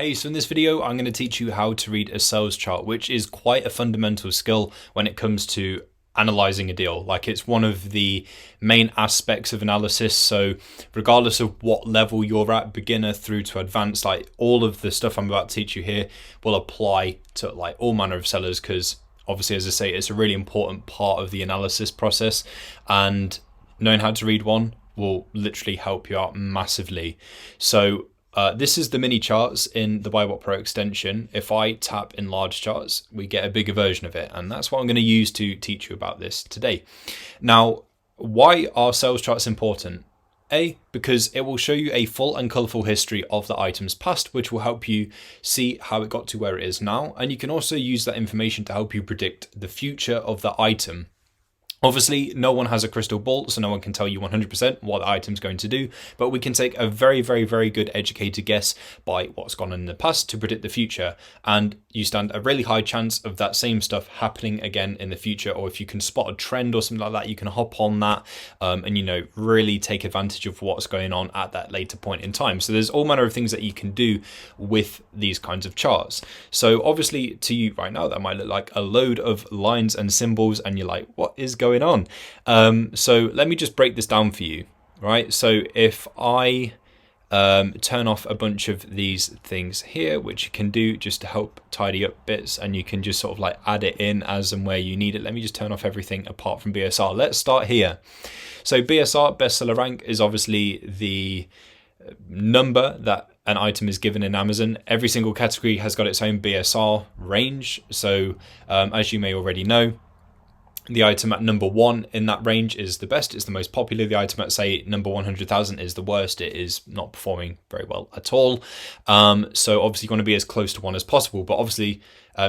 Hey, so in this video, I'm going to teach you how to read a sales chart, which is quite a fundamental skill when it comes to analyzing a deal. Like, it's one of the main aspects of analysis. So regardless of what level you're at, beginner through to advanced, like all of the stuff I'm about to teach you here will apply to like all manner of sellers, because obviously, as I say, it's a really important part of the analysis process, and knowing how to read one will literally help you out massively. So this is the mini charts in the BuyBotPro extension. If I tap enlarge charts, we get a bigger version of it, and that's what I'm going to use to teach you about this today. Now, why are sales charts important? A, because it will show you a full and colourful history of the item's past, which will help you see how it got to where it is now, and you can also use that information to help you predict the future of the item. Obviously, no one has a crystal ball, so no one can tell you 100% what the item's going to do, but we can take a very, very, very good educated guess by what's gone on in the past to predict the future, and you stand a really high chance of that same stuff happening again in the future. Or if you can spot a trend or something like that, you can hop on that and really take advantage of what's going on at that later point in time. So there's all manner of things that you can do with these kinds of charts. So obviously, to you right now, that might look like a load of lines and symbols, and you're like, what is going on? So let me just break this down for you, right? So if I turn off a bunch of these things here, which you can do just to help tidy up bits, and you can just sort of like add it in as and where you need it. Let me just turn off everything apart from BSR. Let's start here. So BSR, bestseller rank, is obviously the number that an item is given in Amazon. Every single category has got its own BSR range. So as you may already know, the item at number 1 in that range is the best, it's the most popular. The item at, say, number 100,000 is the worst, it is not performing very well at all. So obviously you want to be as close to 1 as possible, but obviously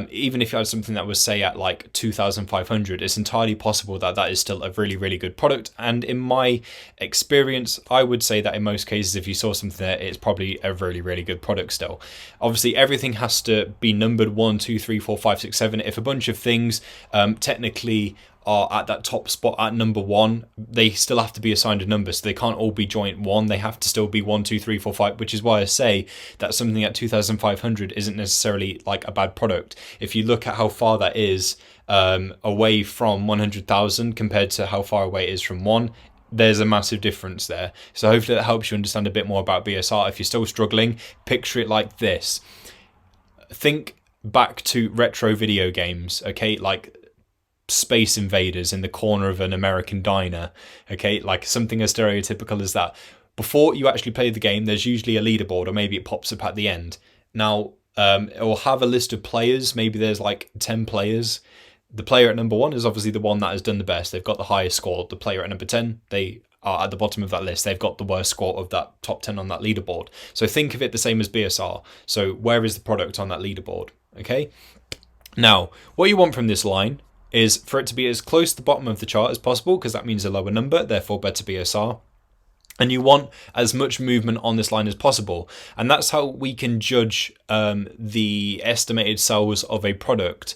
even if you had something that was, say, at like 2,500, it's entirely possible that that is still a really, really good product. And in my experience, I would say that in most cases, if you saw something there, it's probably a really, really good product still. Obviously, everything has to be numbered 1, 2, 3, 4, 5, 6, 7. If a bunch of things technically are at that top spot at number 1, they still have to be assigned a number, so they can't all be joint 1. They have to still be 1, 2, 3, 4, 5, which is why I say that something at 2,500 isn't necessarily like a bad product. If you look at how far that is away from 100,000 compared to how far away it is from 1, there's a massive difference there. So hopefully that helps you understand a bit more about BSR. If you're still struggling, picture it like this. Think back to retro video games, okay? Like Space Invaders in the corner of an American diner, okay? Like something as stereotypical as that. Before you actually play the game, there's usually a leaderboard, or maybe it pops up at the end. Now, it will have a list of players. Maybe there's like 10 players. The player at number 1 is obviously the one that has done the best. They've got the highest score. The player at number 10, they are at the bottom of that list. They've got the worst score of that top 10 on that leaderboard. So think of it the same as BSR. So where is the product on that leaderboard? Okay. Now, what you want from this line is for it to be as close to the bottom of the chart as possible, because that means a lower number, therefore better BSR. And you want as much movement on this line as possible. And that's how we can judge the estimated sales of a product.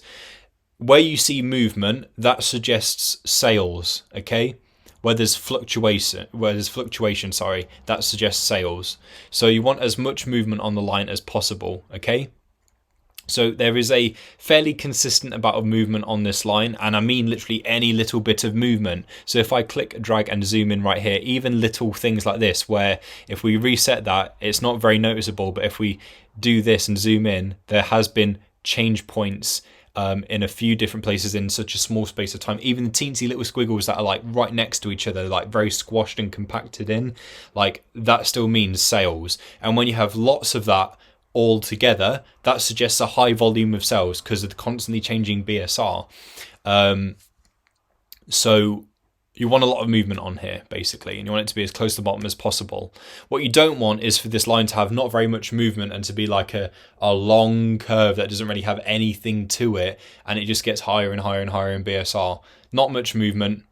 Where you see movement, that suggests sales, okay? Where there's fluctuation, that suggests sales. So you want as much movement on the line as possible, okay? So there is a fairly consistent amount of movement on this line, and I mean literally any little bit of movement. So if I click, drag and zoom in right here, even little things like this, where if we reset that, it's not very noticeable, but if we do this and zoom in, there has been change points in a few different places in such a small space of time. Even the teensy little squiggles that are like right next to each other, like very squashed and compacted in, like that still means sales. And when you have lots of that all together, that suggests a high volume of sales because of the constantly changing BSR. So you want a lot of movement on here, basically, and you want it to be as close to the bottom as possible. What you don't want is for this line to have not very much movement and to be like a long curve that doesn't really have anything to it, and it just gets higher and higher and higher in BSR. Not much movement,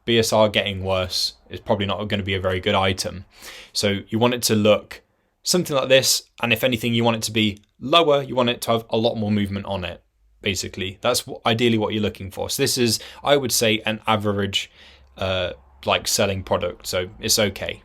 BSR getting worse. It's probably not going to be a very good item. So you want it to look something like this, and if anything, you want it to be lower. You want it to have a lot more movement on it, basically. That's ideally what you're looking for. So this is, I would say, an average like selling product, so it's okay.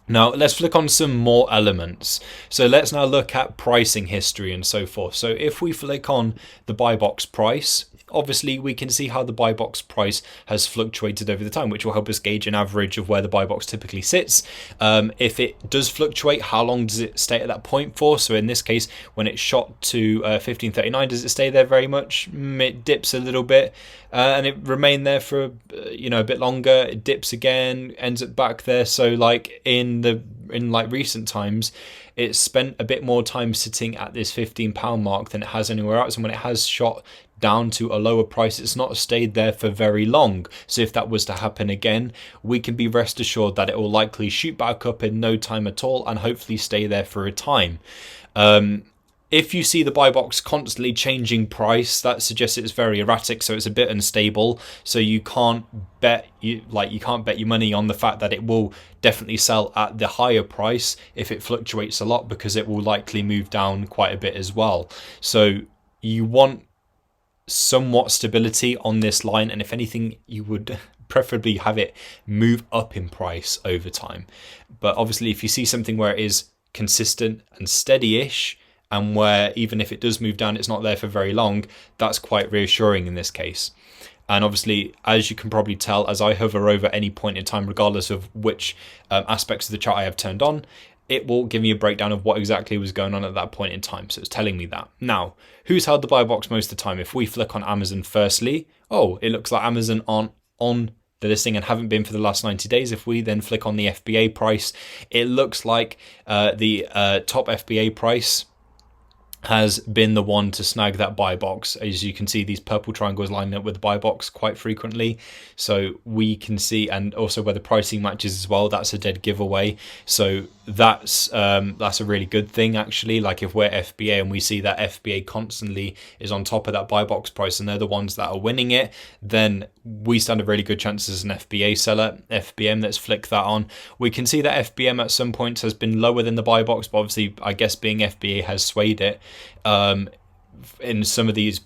Now let's flick on some more elements. So let's now look at pricing history and so forth. So if we flick on the buy box price, obviously we can see how the buy box price has fluctuated over the time, which will help us gauge an average of where the buy box typically sits. If it does fluctuate, how long does it stay at that point for? So in this case, when it shot to 1539, does it stay there very much? It dips a little bit, and it remained there for a bit longer. It dips again, ends up back there. So like in recent times, it's spent a bit more time sitting at this £15 mark than it has anywhere else, and when it has shot down to a lower price, it's not stayed there for very long. So if that was to happen again, we can be rest assured that it will likely shoot back up in no time at all and hopefully stay there for a time. If you see the buy box constantly changing price, that suggests it's very erratic, so it's a bit unstable. So you can't bet your money on the fact that it will definitely sell at the higher price if it fluctuates a lot, because it will likely move down quite a bit as well. So you want somewhat stability on this line, and if anything, you would preferably have it move up in price over time. But obviously, if you see something where it is consistent and steady-ish, and where even if it does move down, it's not there for very long, that's quite reassuring in this case. And obviously, as you can probably tell, as I hover over any point in time, regardless of which aspects of the chart I have turned on, it will give me a breakdown of what exactly was going on at that point in time. So it's telling me that. Now, who's held the buy box most of the time? If we flick on Amazon firstly, it looks like Amazon aren't on the listing and haven't been for the last 90 days. If we then flick on the FBA price, it looks like the top FBA price has been the one to snag that buy box. As you can see, these purple triangles lining up with the buy box quite frequently. So we can see, and also where the pricing matches as well, that's a dead giveaway. So that's a really good thing, actually. Like if we're FBA and we see that FBA constantly is on top of that buy box price and they're the ones that are winning it, then we stand a really good chance as an FBA seller. FBM, let's flick that on. We can see that FBM at some points has been lower than the buy box, but obviously I guess being FBA has swayed it. In some of these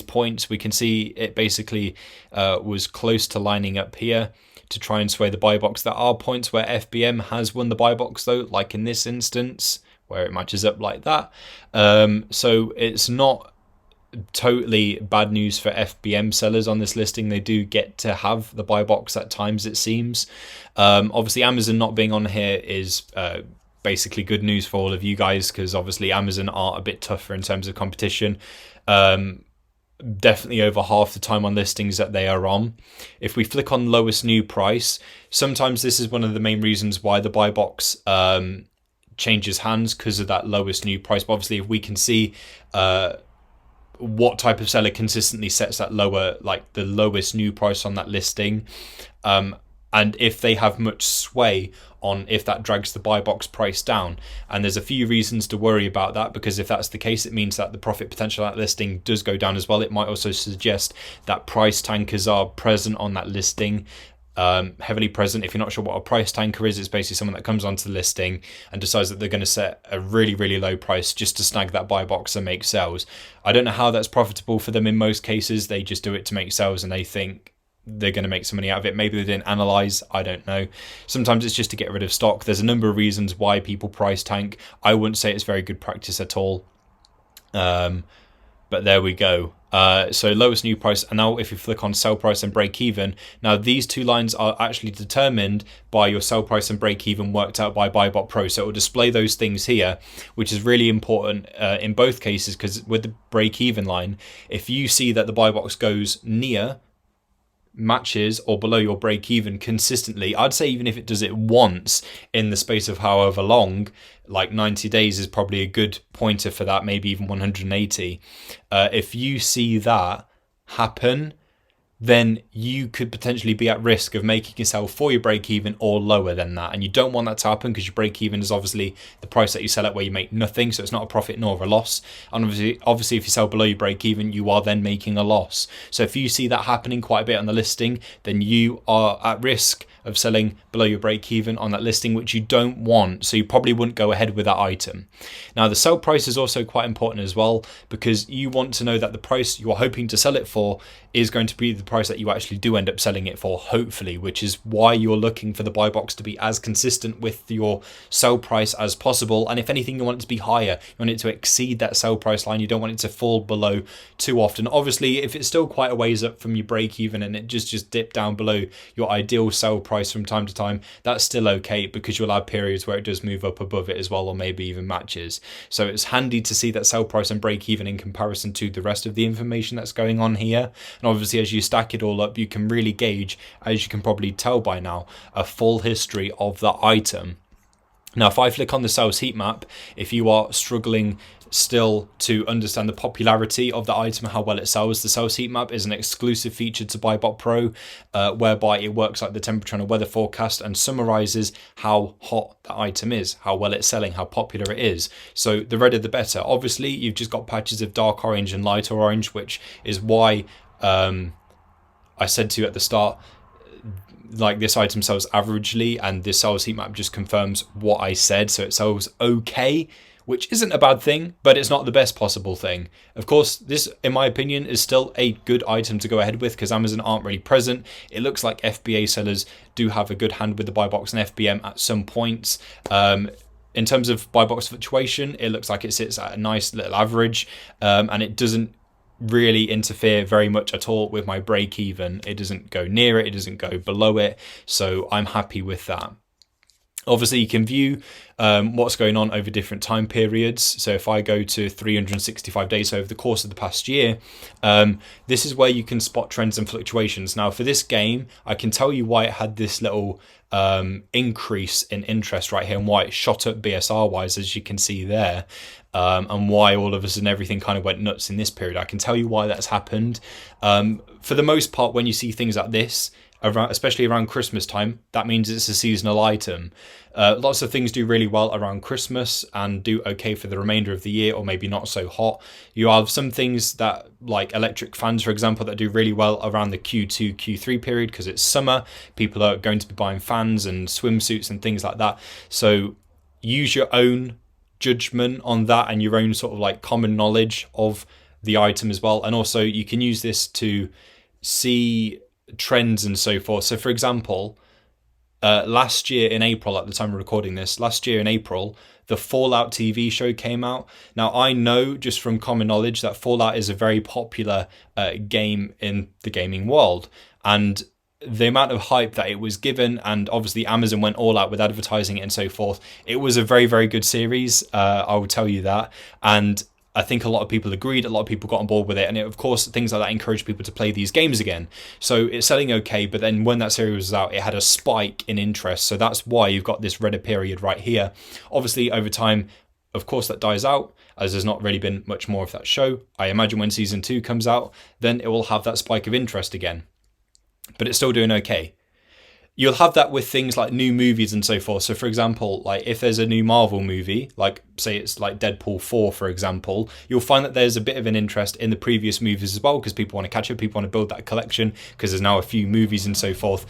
points, we can see it basically was close to lining up here to try and sway the buy box. There are points where FBM has won the buy box though, like in this instance where it matches up like that. So it's not totally bad news for FBM sellers on this listing. They do get to have the buy box at times, it seems. Obviously Amazon not being on here is basically good news for all of you guys, because obviously Amazon are a bit tougher in terms of competition. Definitely over half the time on listings that they are on. If we flick on lowest new price, sometimes this is one of the main reasons why the buy box changes hands, because of that lowest new price. But obviously if we can see what type of seller consistently sets that lower, like the lowest new price on that listing, and if they have much sway on if that drags the buy box price down. And there's a few reasons to worry about that, because if that's the case, it means that the profit potential of that listing does go down as well. It might also suggest that price tankers are present on that listing, heavily present. If you're not sure what a price tanker is, it's basically someone that comes onto the listing and decides that they're going to set a really, really low price just to snag that buy box and make sales. I don't know how that's profitable for them in most cases. They just do it to make sales and they think they're going to make some money out of it. Maybe they didn't analyze, I don't know. Sometimes it's just to get rid of stock. There's a number of reasons why people price tank. I wouldn't say it's very good practice at all. But there we go. So lowest new price, and now if you flick on sell price and break even, now these two lines are actually determined by your sell price and break even worked out by BuyBotPro. So it will display those things here, which is really important in both cases, because with the break even line, if you see that the buy box goes near, matches or below your break even consistently, I'd say even if it does it once in the space of however long, like 90 days is probably a good pointer for that, maybe even 180. If you see that happen, then you could potentially be at risk of making a sell for your break even or lower than that. And you don't want that to happen, because your break even is obviously the price that you sell at where you make nothing. So it's not a profit nor a loss. And obviously if you sell below your break even, you are then making a loss. So if you see that happening quite a bit on the listing, then you are at risk of selling below your break even on that listing, which you don't want. So you probably wouldn't go ahead with that item. Now the sell price is also quite important as well, because you want to know that the price you're hoping to sell it for is going to be the price that you actually do end up selling it for, hopefully, which is why you're looking for the buy box to be as consistent with your sell price as possible. And if anything, you want it to be higher. You want it to exceed that sell price line. You don't want it to fall below too often. Obviously, if it's still quite a ways up from your break even and it just dipped down below your ideal sell price from time to time, that's still okay, because you'll have periods where it does move up above it as well, or maybe even matches. So it's handy to see that sell price and break even in comparison to the rest of the information that's going on here. And obviously, as you stack it all up, you can really gauge, as you can probably tell by now, a full history of the item. Now, if I flick on the sales heat map, if you are struggling still to understand the popularity of the item, how well it sells, the sales heat map is an exclusive feature to BuyBotPro, whereby it works like the temperature and a weather forecast and summarizes how hot the item is, how well it's selling, how popular it is. So the redder the better. Obviously, you've just got patches of dark orange and lighter orange, which is why I said to you at the start, like, this item sells averagely, and this sales heat map just confirms what I said. So it sells okay, which isn't a bad thing, but it's not the best possible thing. Of course, this, in my opinion, is still a good item to go ahead with, because Amazon aren't really present. It looks like FBA sellers do have a good hand with the buy box and FBM at some points. In terms of buy box fluctuation, it looks like it sits at a nice little average, and it doesn't really interfere very much at all with my break even. It doesn't go near it, it doesn't go below it, so I'm happy with that. Obviously, you can view what's going on over different time periods. So if I go to 365 days over the course of the past year, this is where you can spot trends and fluctuations. Now, for this game, I can tell you why it had this little increase in interest right here, and why it shot up BSR wise, as you can see there, and why all of a sudden everything kind of went nuts in this period. I can tell you why that's happened. For the most part, when you see things like this, especially around Christmas time, that means it's a seasonal item. Lots of things do really well around Christmas and do okay for the remainder of the year, or maybe not so hot. You have some things that, like electric fans, for example, that do really well around the Q2, Q3 period, because it's summer. People are going to be buying fans and swimsuits and things like that. So use your own judgment on that and your own sort of like common knowledge of the item as well. And also you can use this to see trends and so forth. So for example, last year in April, at the time of recording this, last year in April, the Fallout TV show came out. Now, I know just from common knowledge that Fallout is a very popular game in the gaming world, and the amount of hype that it was given, and obviously Amazon went all out with advertising it and so forth. It was a very, very good series, I will tell you that. And I think a lot of people agreed, a lot of people got on board with it, and of course things like that encourage people to play these games again. So it's selling okay, but then when that series was out, it had a spike in interest. So that's why you've got this redder period right here. Obviously over time, of course, that dies out, as there's not really been much more of that show. I imagine when season 2 comes out, then it will have that spike of interest again. But it's still doing okay. You'll have that with things like new movies and so forth. So for example, like if there's a new Marvel movie, like say it's like Deadpool 4, for example, you'll find that there's a bit of an interest in the previous movies as well, because people want to catch up, people want to build that collection, because there's now a few movies and so forth.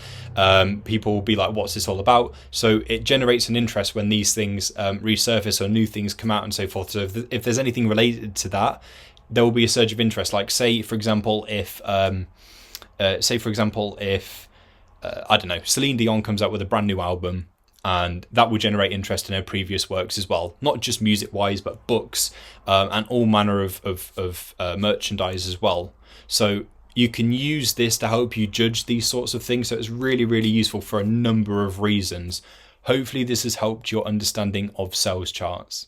People will be like, what's this all about? So it generates an interest when these things resurface or new things come out and so forth. So if there's anything related to that, there will be a surge of interest. Like say for example, if I don't know, Celine Dion comes out with a brand new album, and that will generate interest in her previous works as well, not just music wise, but books and all manner of merchandise as well. So you can use this to help you judge these sorts of things. So it's really, really useful for a number of reasons. Hopefully this has helped your understanding of sales charts.